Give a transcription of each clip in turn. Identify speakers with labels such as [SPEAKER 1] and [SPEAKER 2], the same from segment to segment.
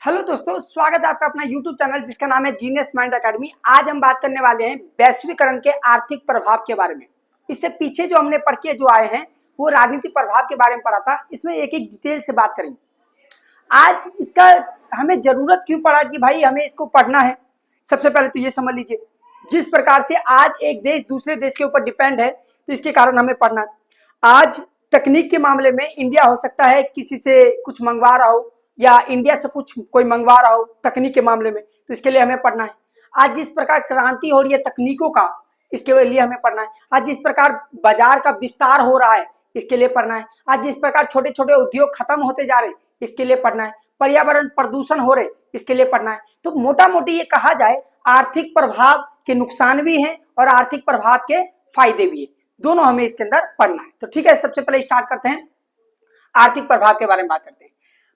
[SPEAKER 1] Hello दोस्तों, स्वागत है आपका अपना यूट्यूब चैनल जिसका नाम है जीनियस माइंड एकेडमी। आज हम बात करने वाले हैं वैश्वीकरण के आर्थिक प्रभाव के बारे में। इससे पीछे जो हमने पढ़ के जो आए हैं वो राजनीतिक प्रभाव के बारे में पढ़ा था। इसमें एक एक डिटेल से बात करेंगे। आज इसका हमें जरूरत क्यों पड़ा कि भाई हमें इसको पढ़ना है। सबसे पहले तो ये समझ लीजिए, जिस प्रकार से आज एक देश दूसरे देश के ऊपर डिपेंड है तो इसके कारण हमें पढ़ना है। आज तकनीक के मामले में इंडिया हो सकता है किसी से कुछ मंगवा रहा हो या इंडिया से कुछ कोई मंगवा रहा हो तकनीक के मामले में, तो इसके लिए हमें पढ़ना है। आज जिस प्रकार क्रांति हो रही है तकनीकों का, इसके लिए हमें पढ़ना है। आज जिस प्रकार बाजार का विस्तार हो रहा है, इसके लिए पढ़ना है। आज जिस प्रकार छोटे छोटे उद्योग खत्म होते जा रहे, इसके लिए पढ़ना है। पर्यावरण प्रदूषण हो रहे, इसके लिए पढ़ना है। तो मोटा मोटी ये कहा जाए, आर्थिक प्रभाव के नुकसान भी हैं और आर्थिक प्रभाव के फायदे भी हैं, दोनों हमें इसके अंदर पढ़ना है। तो ठीक है, सबसे पहले स्टार्ट करते हैं, आर्थिक प्रभाव के बारे में बात करते हैं।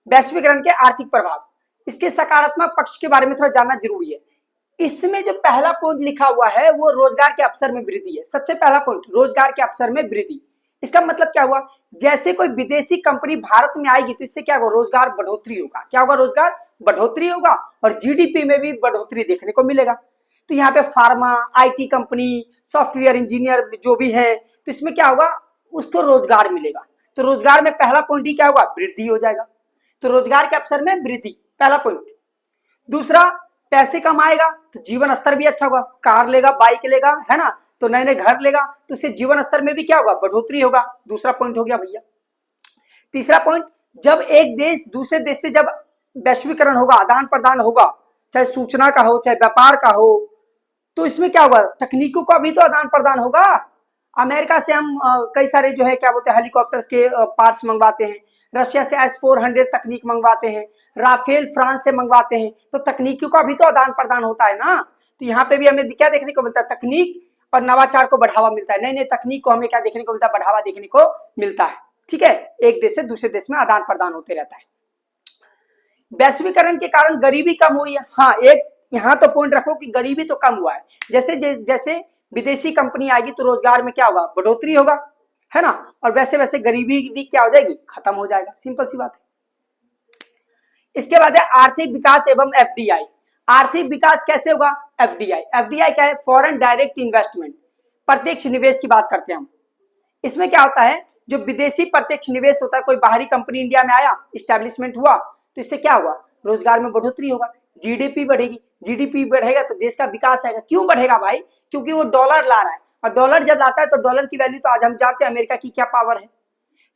[SPEAKER 1] वैश्वीकरण के आर्थिक प्रभाव, इसके सकारात्मक पक्ष के बारे में थोड़ा जानना जरूरी है। इसमें जो पहला पॉइंट लिखा हुआ है वो रोजगार के अवसर में वृद्धि है। सबसे पहला पॉइंट रोजगार के अवसर में वृद्धि। इसका मतलब क्या हुआ, जैसे कोई विदेशी कंपनी भारत में आएगी तो इससे क्या होगा, रोजगार बढ़ोतरी होगा। क्या होगा, रोजगार बढ़ोतरी होगा और जीडीपी में भी बढ़ोतरी देखने को मिलेगा। तो यहाँ पे pharma, IT company, software engineer जो भी है, तो इसमें क्या होगा, उसको रोजगार मिलेगा। तो रोजगार में पहला पॉइंट ही क्या होगा, वृद्धि हो जाएगा। तो रोजगार के अवसर में वृद्धि, पहला पॉइंट। दूसरा, पैसे कमाएगा तो जीवन स्तर भी अच्छा होगा। कार लेगा, बाइक लेगा, है ना, तो नए नए घर लेगा, तो उससे जीवन स्तर में भी क्या होगा, बढ़ोतरी होगा। दूसरा पॉइंट हो गया भैया। तीसरा पॉइंट, जब एक देश दूसरे देश से जब वैश्वीकरण होगा, आदान प्रदान होगा, चाहे सूचना का हो चाहे व्यापार का हो, तो इसमें क्या होगा, तकनीकों का भी तो आदान प्रदान होगा। अमेरिका से हम कई सारे जो है क्या बोलते हैं हेलीकॉप्टर्स के पार्ट्स मंगवाते हैं, रशिया से S-400 तकनीक मंगवाते हैं, राफेल फ्रांस से मंगवाते हैं, तो तकनीकों का भी तो आदान प्रदान होता है ना। तो यहाँ पे भी हमें क्या देखने को मिलता है, तकनीक और नवाचार को बढ़ावा मिलता है। नई नई तकनीक को हमें क्या देखने को मिलता है, बढ़ावा देखने को मिलता है। ठीक है, एक देश से दूसरे देश में आदान प्रदान होते रहता है। वैश्वीकरण के कारण गरीबी कम हुई है। हाँ, एक यहाँ तो पॉइंट रखो कि गरीबी तो कम हुआ है। जैसे जैसे विदेशी कंपनी आएगी तो रोजगार में क्या होगा, बढ़ोतरी होगा, है ना, और वैसे वैसे गरीबी भी क्या हो जाएगी, खत्म हो जाएगा। सिंपल सी बात है। इसके बाद है आर्थिक विकास एवं एफडीआई। आर्थिक विकास कैसे होगा, एफडीआई। एफडीआई क्या है, फॉरेन डायरेक्ट इन्वेस्टमेंट, प्रत्यक्ष निवेश की बात करते हैं हम। इसमें क्या होता है, जो विदेशी प्रत्यक्ष निवेश होता है, कोई बाहरी कंपनी इंडिया में आया, इस्टेब्लिशमेंट हुआ, तो इससे क्या हुआ, रोजगार में बढ़ोतरी होगा, जीडीपी बढ़ेगी। जीडीपी बढ़ेगा तो देश का विकास आएगा। क्यों बढ़ेगा भाई, क्योंकि वो डॉलर ला रहा है, और डॉलर जब लाता है तो डॉलर की वैल्यू तो आज हम जानते हैं अमेरिका की क्या पावर है।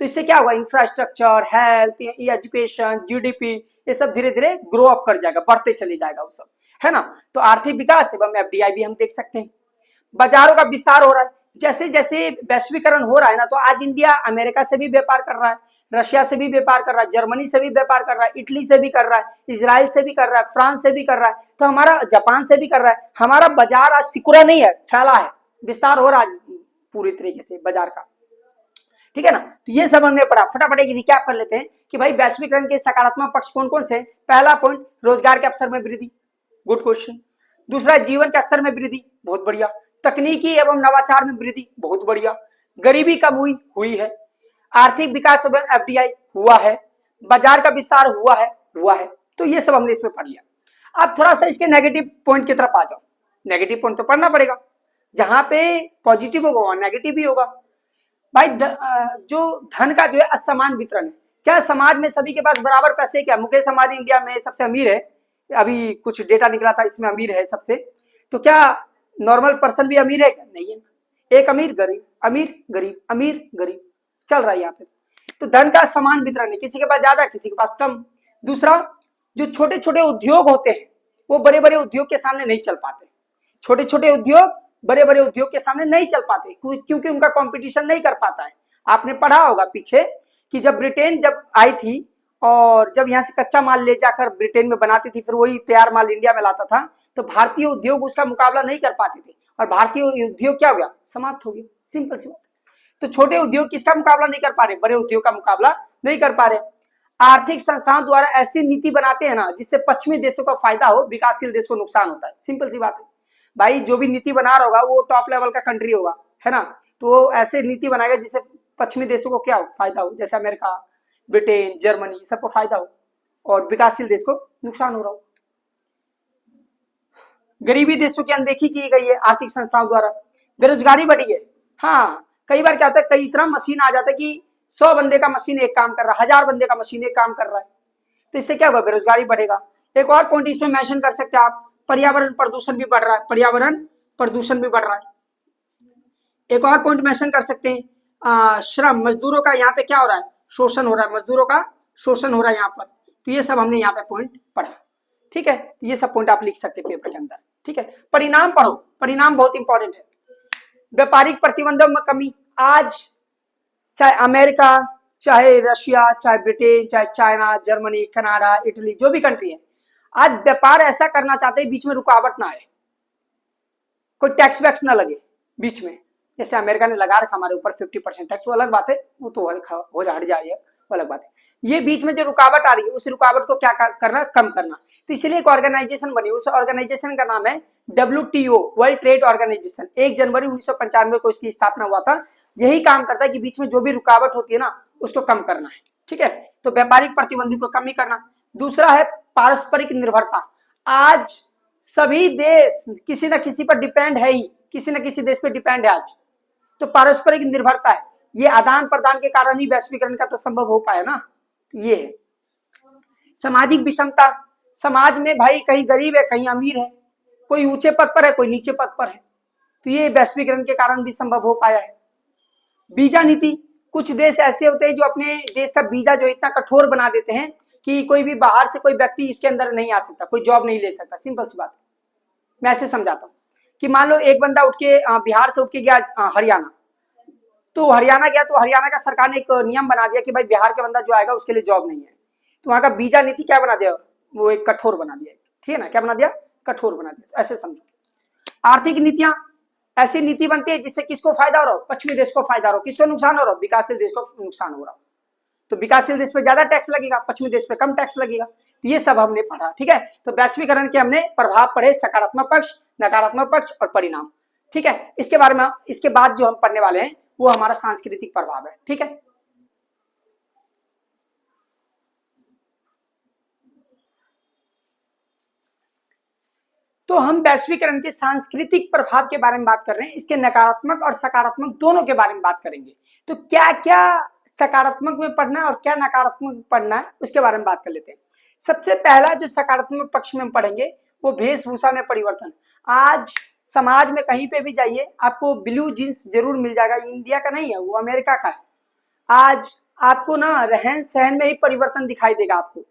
[SPEAKER 1] तो इससे क्या हुआ, इंफ्रास्ट्रक्चर, हेल्थ, एजुकेशन, जीडीपी, ये सब धीरे धीरे ग्रो अप कर जाएगा, बढ़ते चले जाएगा वो सब, है ना। तो आर्थिक विकास एवं एफडीआई भी हम देख सकते हैं। बाजारों का विस्तार हो रहा है। जैसे जैसे वैश्वीकरण हो रहा है ना, तो आज इंडिया अमेरिका से भी व्यापार कर रहा है, रशिया से भी व्यापार कर रहा है, जर्मनी से भी व्यापार कर रहा है, इटली से भी कर रहा है, इजराइल से भी कर रहा है, फ्रांस से भी कर रहा है, तो हमारा जापान से भी कर रहा है। हमारा बाजार आज सिकुड़ा नहीं है, फैला है, विस्तार हो रहा है पूरी तरीके से बाजार का। ठीक है ना। तो ये सब हमने पढ़ा, फटाफट एक रिकैप कर लेते हैं कि भाई वैश्वीकरण के सकारात्मक पक्ष कौन कौन से। पहला पॉइंट, रोजगार के अवसर में वृद्धि, गुड क्वेश्चन। दूसरा, जीवन के स्तर में वृद्धि, बहुत बढ़िया। तकनीकी एवं नवाचार में वृद्धि, बहुत बढ़िया। गरीबी कम हुई है। आर्थिक विकास एवं एफडीआई हुआ है। बाजार का विस्तार हुआ है। तो ये सब हमने इसमें पढ़ लिया। अब थोड़ा सा इसके नेगेटिव पॉइंट की तरफ आ जाओ। नेगेटिव पॉइंट तो पढ़ना पड़ेगा, जहां पे पॉजिटिव होगा वहां नेगेटिव भी होगा। भाई जो धन का जो है असमान वितरण है। क्या समाज में सभी के पास बराबर पैसे, क्या मुकेश अंबानी इंडिया में सबसे अमीर है, अभी कुछ डेटा निकला था इसमें अमीर है सबसे, तो क्या नॉर्मल पर्सन भी अमीर है क्या, नहीं है। एक अमीर गरीब, अमीर गरीब, अमीर गरीब चल रहा है यहाँ पे। तो धन का समान वितरण है, किसी के पास ज्यादा किसी के पास कम। दूसरा, जो छोटे छोटे उद्योग होते हैं वो बड़े बड़े उद्योग के सामने नहीं चल पाते। छोटे छोटे उद्योग बड़े बड़े उद्योग के सामने नहीं चल पाते, क्योंकि उनका कंपटीशन नहीं कर पाता है। आपने पढ़ा होगा पीछे कि जब ब्रिटेन जब आई थी और जब यहाँ से कच्चा माल ले जाकर ब्रिटेन में बनाती थी, फिर वही तैयार माल इंडिया में लाता था, तो भारतीय उद्योग उसका मुकाबला नहीं कर पाते थे और भारतीय उद्योग क्या हो गया, समाप्त हो गया। सिंपल सी बात। तो छोटे उद्योग किसका मुकाबला नहीं कर पा रहे, बड़े उद्योग का मुकाबला नहीं कर पा रहे। आर्थिक संस्थाओं द्वारा ऐसी नीति बनाते हैं ना जिससे पश्चिमी देशों का फायदा हो, विकासशील देश को नुकसान होता है। सिंपल सी बात है भाई, जो भी नीति बना रहा होगा वो टॉप लेवल का कंट्री होगा, है ना, तो वो ऐसे नीति बनाएगा जिससे पश्चिमी देशों को क्या हो, फायदा हो, जैसे अमेरिका, ब्रिटेन, जर्मनी, सबको फायदा हो। और विकासशील देश को नुकसान हो रहा हो। गरीबी देशों की अनदेखी की गई है आर्थिक संस्थाओं द्वारा, बेरोजगारी बढ़ी है। हाँ, कई बार क्या होता है, कई इतना मशीन आ जाता है कि 100 बंदे का मशीन एक काम कर रहा है, 1000 बंदे का मशीन एक काम कर रहा है, तो इससे क्या होगा, बेरोजगारी बढ़ेगा। एक और पॉइंट इसमें मेंशन कर सकते हैं आप, पर्यावरण प्रदूषण भी बढ़ रहा है, पर्यावरण प्रदूषण भी बढ़ रहा है। एक और पॉइंट मेंशन कर सकते हैं, श्रम, मजदूरों का यहाँ पे क्या हो रहा है, शोषण हो रहा है, मजदूरों का शोषण हो रहा है यहाँ पर। तो ये सब हमने यहाँ पे पॉइंट पढ़ा, ठीक है। तो ये सब पॉइंट आप लिख सकते हैं पेपर के अंदर, ठीक है। परिणाम पढ़ो, परिणाम बहुत इंपॉर्टेंट है। व्यापारिक प्रतिबंधों में कमी, आज चाहे अमेरिका, चाहे रशिया, चाहे ब्रिटेन, चाहे चाइना, जर्मनी, कनाडा, इटली, जो भी कंट्री है, आज व्यापार ऐसा करना चाहते हैं बीच में रुकावट ना आए, कोई टैक्स वैक्स ना लगे बीच में। जैसे अमेरिका ने लगा रखा हमारे ऊपर 50% टैक्स, वो अलग बात है, वो तो हो जा हट जाए, वो अलग बात है। ये बीच में जो रुकावट आ रही है, उस रुकावट को क्या करना, कम करना। तो इसलिए एक ऑर्गेनाइजेशन बनी, उस ऑर्गेनाइजेशन का नाम है WTO, वर्ल्ड ट्रेड ऑर्गेनाइजेशन। 1 जनवरी 1995 को इसकी स्थापना हुआ था। यही काम करता है कि बीच में जो भी रुकावट होती है ना, उसको कम करना है, ठीक है। तो व्यापारिक प्रतिबंधों को कम ही करना। दूसरा है पारस्परिक निर्भरता। आज सभी देश किसी न किसी पर डिपेंड है ही, किसी न किसी देश पर डिपेंड है आज, तो पारस्परिक निर्भरता है। ये आदान प्रदान के कारण ही वैश्वीकरण का तो संभव हो पाया ना। तो ये है सामाजिक विषमता, समाज में भाई कहीं गरीब है, कहीं अमीर है, कोई ऊंचे पद पर है, कोई नीचे पद पर है, तो ये वैश्वीकरण के कारण भी संभव हो पाया है। वीजा नीति, कुछ देश ऐसे होते हैं जो अपने देश का वीजा जो इतना कठोर बना देते हैं कि कोई भी बाहर से कोई व्यक्ति इसके अंदर नहीं आ सकता, कोई जॉब नहीं ले सकता। सिंपल सी बात, मैं ऐसे समझाता हूँ कि मान लो एक बंदा उठ के बिहार से उठ के गया हरियाणा, तो हरियाणा गया, तो हरियाणा का सरकार ने एक नियम बना दिया कि भाई बिहार के बंदा जो आएगा उसके लिए जॉब नहीं है। तो वहां का वीजा नीति क्या बना दिया, वो एक कठोर बना दिया, ठीक है ना। क्या बना दिया, कठोर बना दिया। तो ऐसे समझो। आर्थिक नीतियां, ऐसी नीति बनती है जिससे किसको फायदा हो रहा हो, पश्चिमी देश को फायदा हो रहा हो। किसको नुकसान हो रहा हो, विकासशील देश को नुकसान हो रहा हो। तो विकासशील देश पे ज्यादा टैक्स लगेगा, पश्चिमी देश पे कम टैक्स लगेगा। तो ये सब हमने पढ़ा, ठीक है। तो वैश्वीकरण के हमने प्रभाव पढ़े, सकारात्मक पक्ष, नकारात्मक पक्ष और परिणाम, ठीक है। इसके बारे में इसके बाद जो हम पढ़ने वाले हैं वो हमारा सांस्कृतिक प्रभाव है, ठीक है। तो हम वैश्वीकरण के सांस्कृतिक प्रभाव के बारे में बात कर रहे हैं, इसके नकारात्मक और सकारात्मक दोनों के बारे में बात करेंगे। तो क्या क्या सकारात्मक में पढ़ना है और क्या नकारात्मक में पढ़ना है, उसके बारे में बात कर लेते हैं। सबसे पहला जो सकारात्मक पक्ष में हम पढ़ेंगे वो वेशभूषा में परिवर्तन। आज समाज में कहीं पे भी जाइए आपको ब्लू जींस जरूर मिल जाएगा, इंडिया का नहीं है, वो अमेरिका का है। आज आपको ना रहन सहन में ही परिवर्तन दिखाई देगा आपको।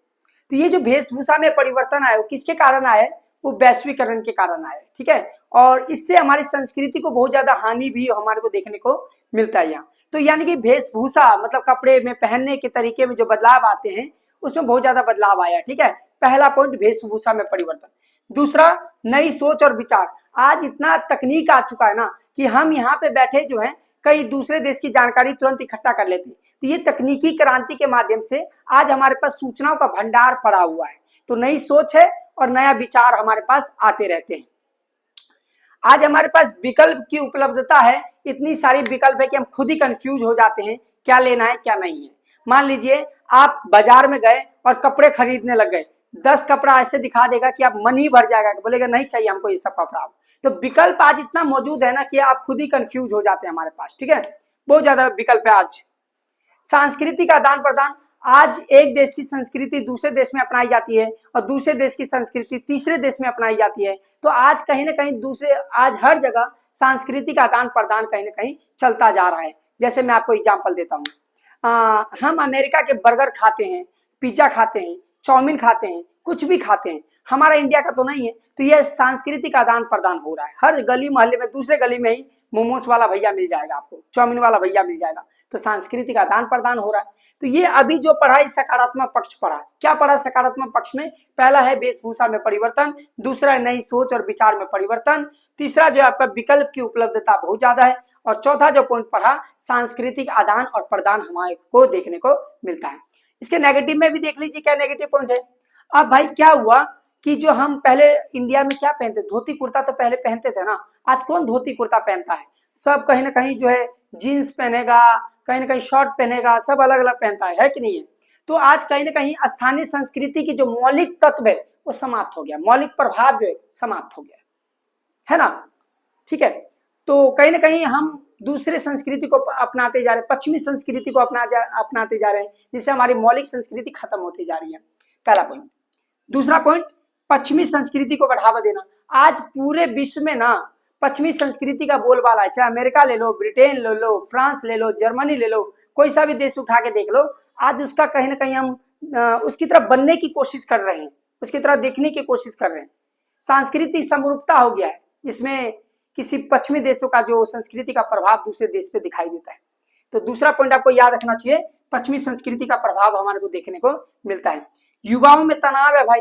[SPEAKER 1] तो ये जो वेशभूषा में परिवर्तन आया वो किसके कारण आया है, वो वैश्वीकरण के कारण आया है, ठीक है। और इससे हमारी संस्कृति को बहुत ज्यादा हानि भी हमारे को देखने को मिलता है यहाँ। तो यानी कि वेशभूषा मतलब कपड़े में पहनने के तरीके में जो बदलाव आते हैं उसमें बहुत ज्यादा बदलाव आया, ठीक है। पहला पॉइंट वेशभूषा में परिवर्तन। दूसरा, नई सोच और विचार। आज इतना तकनीक आ चुका है ना कि हम यहाँ पे बैठे जो है कई दूसरे देश की जानकारी तुरंत इकट्ठा कर लेते हैं। तो ये तकनीकी क्रांति के माध्यम से आज हमारे पास सूचनाओं का भंडार पड़ा हुआ है। तो नई सोच है और नया विचार हमारे पास आते रहते हैं। आज हमारे पास विकल्प की उपलब्धता है, इतनी सारी विकल्प है कि हम खुद ही कंफ्यूज हो जाते हैं क्या लेना है क्या नहीं है। मान लीजिए आप बाजार में गए और कपड़े खरीदने लग गए, 10 कपड़ा ऐसे दिखा देगा कि आप मन ही भर जाएगा, बोलेगा नहीं चाहिए हमको ये सब कपड़ा। तो विकल्प आज इतना मौजूद है ना कि आप खुद ही कंफ्यूज हो जाते हैं हमारे पास, ठीक है। बहुत ज्यादा विकल्प है आज। सांस्कृतिक आदान प्रदान, आज एक देश की संस्कृति दूसरे देश में अपनाई जाती है और दूसरे देश की संस्कृति तीसरे देश में अपनाई जाती है। तो आज कहीं ना कहीं आज हर जगह सांस्कृतिक आदान प्रदान कहीं ना कहीं चलता जा रहा है। जैसे मैं आपको एग्जांपल देता हूँ, हम अमेरिका के बर्गर खाते हैं, पिज्जा खाते हैं, चाउमीन खाते हैं, कुछ भी खाते हैं, हमारा इंडिया का तो नहीं है। तो यह सांस्कृतिक आदान प्रदान हो रहा है। हर गली मोहल्ले में दूसरे गली में ही मोमोज वाला भैया मिल जाएगा आपको, चाउमीन वाला भैया मिल जाएगा। तो सांस्कृतिक आदान प्रदान हो रहा है। तो ये अभी जो पढ़ा है सकारात्मक पक्ष पढ़ा। क्या पढ़ा सकारात्मक पक्ष में? पहला है वेशभूषा में परिवर्तन, दूसरा है नई सोच और विचार में परिवर्तन, तीसरा जो है आपका विकल्प की उपलब्धता बहुत ज्यादा है, और चौथा जो पॉइंट पढ़ा सांस्कृतिक आदान और प्रदान हमारे को देखने को मिलता है। इसके नेगेटिव में भी देख लीजिए क्या नेगेटिव पॉइंट है। अब भाई क्या हुआ कि जो हम पहले इंडिया में क्या पहनते, धोती कुर्ता तो पहले पहनते थे ना। आज कौन धोती कुर्ता पहनता है? सब कहीं ना कहीं जो है जीन्स पहनेगा, कहीं ना कहीं शॉर्ट पहनेगा, सब अलग अलग पहनता है कि नहीं है। तो आज कहीं ना कहीं स्थानीय संस्कृति की जो मौलिक तत्व है वो समाप्त हो गया, मौलिक प्रभाव जो है समाप्त हो गया, है ना। ठीक है, तो कहीं ना कहीं हम दूसरे संस्कृति को अपनाते जा रहे हैं, पश्चिमी संस्कृति को अपनाते जा रहे हैं, जिससे हमारी मौलिक संस्कृति खत्म होती जा रही है। पहला पॉइंट। दूसरा पॉइंट, पश्चिमी संस्कृति को बढ़ावा देना। आज पूरे विश्व में ना पश्चिमी संस्कृति का बोलबाला है, चाहे अमेरिका ले लो, ब्रिटेन ले लो, फ्रांस ले लो, जर्मनी ले लो, कोई सा भी देश उठा के देख लो, आज उसका कहीं ना कहीं हम उसकी तरफ बनने की कोशिश कर रहे हैं, उसकी तरफ देखने की कोशिश कर रहे हैं। सांस्कृतिक समरूपता हो गया है, जिसमें किसी पश्चिमी देशों का जो संस्कृति का प्रभाव दूसरे देश पे दिखाई देता है। तो दूसरा पॉइंट आपको याद रखना चाहिए, पश्चिमी संस्कृति का प्रभाव हमारे को देखने को मिलता है। युवाओं में तनाव है भाई,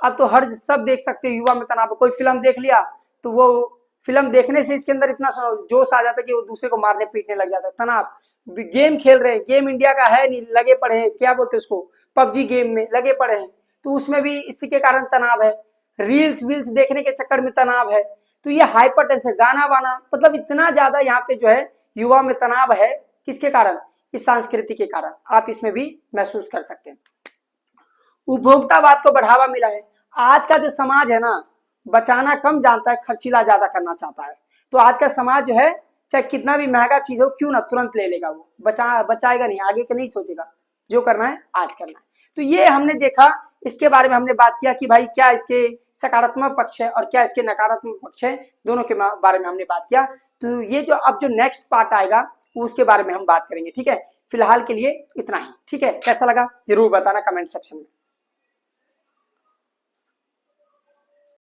[SPEAKER 1] अब तो हर सब देख सकते हो, युवा में तनाव। कोई फिल्म देख लिया तो वो फिल्म देखने से इसके अंदर इतना जोश आ जाता है कि वो दूसरे को मारने पीटने लग जाता है। तनाव, गेम खेल रहे हैं, गेम इंडिया का है नहीं, लगे पड़े हैं, क्या बोलते हैं उसको, पबजी गेम में लगे पड़े हैं, तो उसमें भी इसी के कारण तनाव है। रील्स वील्स देखने के चक्कर में तनाव है। तो ये हाइपर टेंशन, गाना वाना, मतलब इतना ज्यादा यहाँ पे जो है युवा में तनाव है। किसके कारण? इस संस्कृति के कारण। आप इसमें भी महसूस कर सकते हैं। उपभोक्तावाद को बढ़ावा मिला है। आज का जो समाज है ना, बचाना कम जानता है, खर्चीला ज्यादा करना चाहता है। तो आज का समाज जो है, चाहे कितना भी महंगा चीज हो क्यों ना, तुरंत ले लेगा। वो बचाएगा नहीं, आगे का नहीं सोचेगा, जो करना है आज करना है। तो ये हमने देखा, इसके बारे में हमने बात किया कि भाई क्या इसके सकारात्मक पक्ष है और क्या इसके नकारात्मक पक्ष है, दोनों के बारे में हमने बात किया। तो ये जो अब जो नेक्स्ट पार्ट आएगा उसके बारे में हम बात करेंगे। ठीक है, फिलहाल के लिए इतना ही। ठीक है, कैसा लगा जरूर बताना कमेंट सेक्शन में।